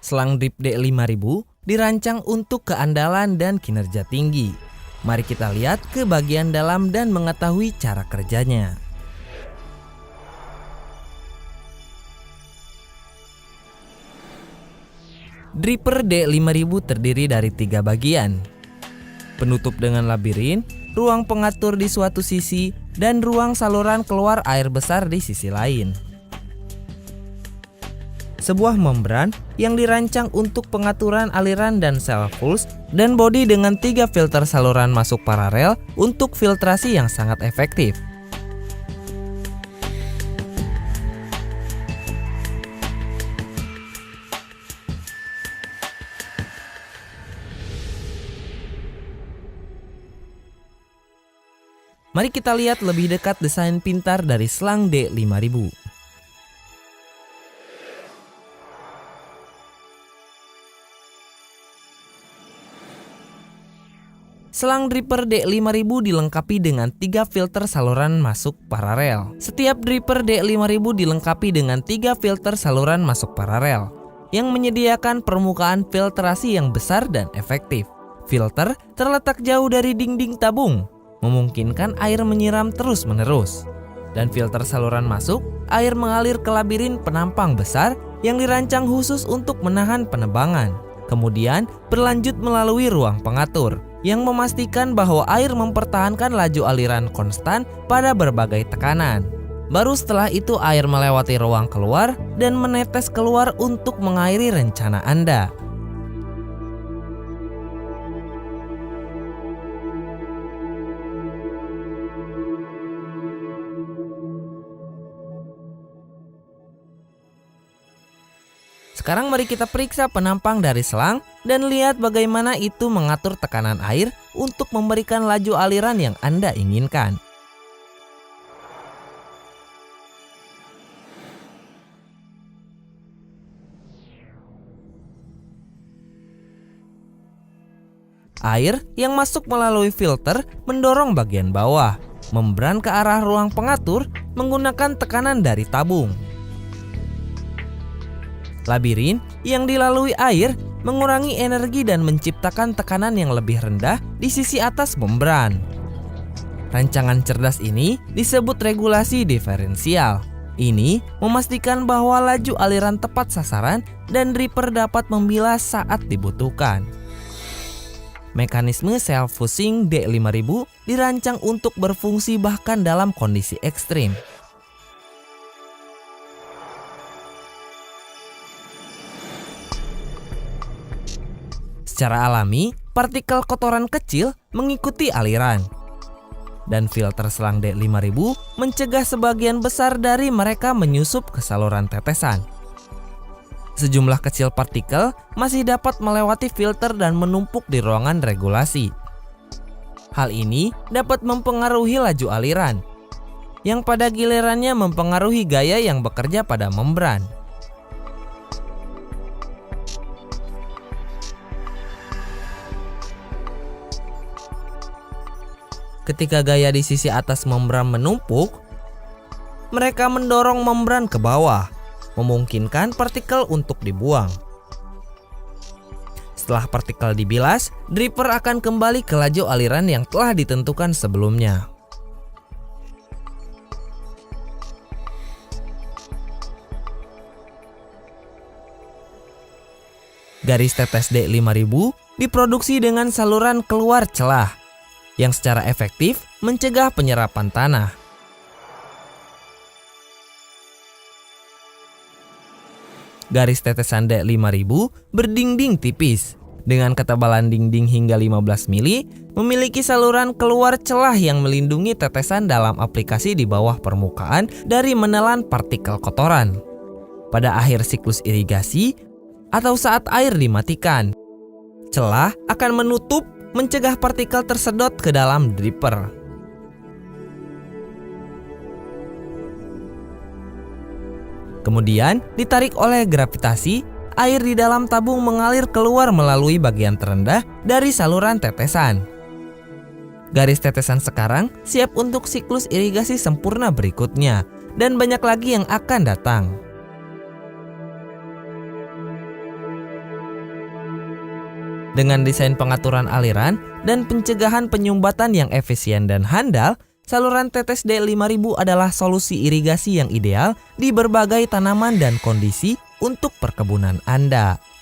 Selang drip D5000 dirancang untuk keandalan dan kinerja tinggi. Mari kita lihat ke bagian dalam dan mengetahui cara kerjanya. Dripper D5000 terdiri dari 3 bagian. Penutup dengan labirin, ruang pengatur di suatu sisi, dan ruang saluran keluar air besar di sisi lain. Sebuah membran yang dirancang untuk pengaturan aliran dan self pulse, dan bodi dengan 3 filter saluran masuk paralel untuk filtrasi yang sangat efektif. Mari kita lihat lebih dekat desain pintar dari selang D5000. Selang dripper D5000 dilengkapi dengan 3 filter saluran masuk paralel. Setiap dripper D5000 dilengkapi dengan 3 filter saluran masuk paralel yang menyediakan permukaan filtrasi yang besar dan efektif. Filter terletak jauh dari dinding tabung, memungkinkan air menyiram terus-menerus. Dan filter saluran masuk, air mengalir ke labirin penampang besar yang dirancang khusus untuk menahan penebangan. Kemudian berlanjut melalui ruang pengatur yang memastikan bahwa air mempertahankan laju aliran konstan pada berbagai tekanan. Baru setelah itu air melewati ruang keluar dan menetes keluar untuk mengairi rencana Anda. Sekarang mari kita periksa penampang dari selang dan lihat bagaimana itu mengatur tekanan air untuk memberikan laju aliran yang Anda inginkan. Air yang masuk melalui filter mendorong bagian bawah, membran ke arah ruang pengatur menggunakan tekanan dari tabung. Labirin yang dilalui air mengurangi energi dan menciptakan tekanan yang lebih rendah di sisi atas membran. Rancangan cerdas ini disebut regulasi diferensial. Ini memastikan bahwa laju aliran tepat sasaran dan dripper dapat membilas saat dibutuhkan. Mekanisme self-fusing D5000 dirancang untuk berfungsi bahkan dalam kondisi ekstrim. Secara alami, partikel kotoran kecil mengikuti aliran. Dan filter selang D5000 mencegah sebagian besar dari mereka menyusup ke saluran tetesan. Sejumlah kecil partikel masih dapat melewati filter dan menumpuk di ruangan regulasi. Hal ini dapat mempengaruhi laju aliran, yang pada gilirannya mempengaruhi gaya yang bekerja pada membran. Ketika gaya di sisi atas membran menumpuk, mereka mendorong membran ke bawah, memungkinkan partikel untuk dibuang. Setelah partikel dibilas, dripper akan kembali ke laju aliran yang telah ditentukan sebelumnya. Garis tetes D5000 diproduksi dengan saluran keluar celah yang secara efektif mencegah penyerapan tanah. Garis tetesan D5000 berdinding tipis dengan ketebalan dinding hingga 15 mili, memiliki saluran keluar celah yang melindungi tetesan dalam aplikasi di bawah permukaan dari menelan partikel kotoran. Pada akhir siklus irigasi atau saat air dimatikan, celah akan menutup, mencegah partikel tersedot ke dalam dripper. Kemudian ditarik oleh gravitasi, air di dalam tabung mengalir keluar melalui bagian terendah dari saluran tetesan. Garis tetesan sekarang siap untuk siklus irigasi sempurna berikutnya, dan banyak lagi yang akan datang. Dengan desain pengaturan aliran dan pencegahan penyumbatan yang efisien dan handal, saluran tetes D5000 adalah solusi irigasi yang ideal di berbagai tanaman dan kondisi untuk perkebunan Anda.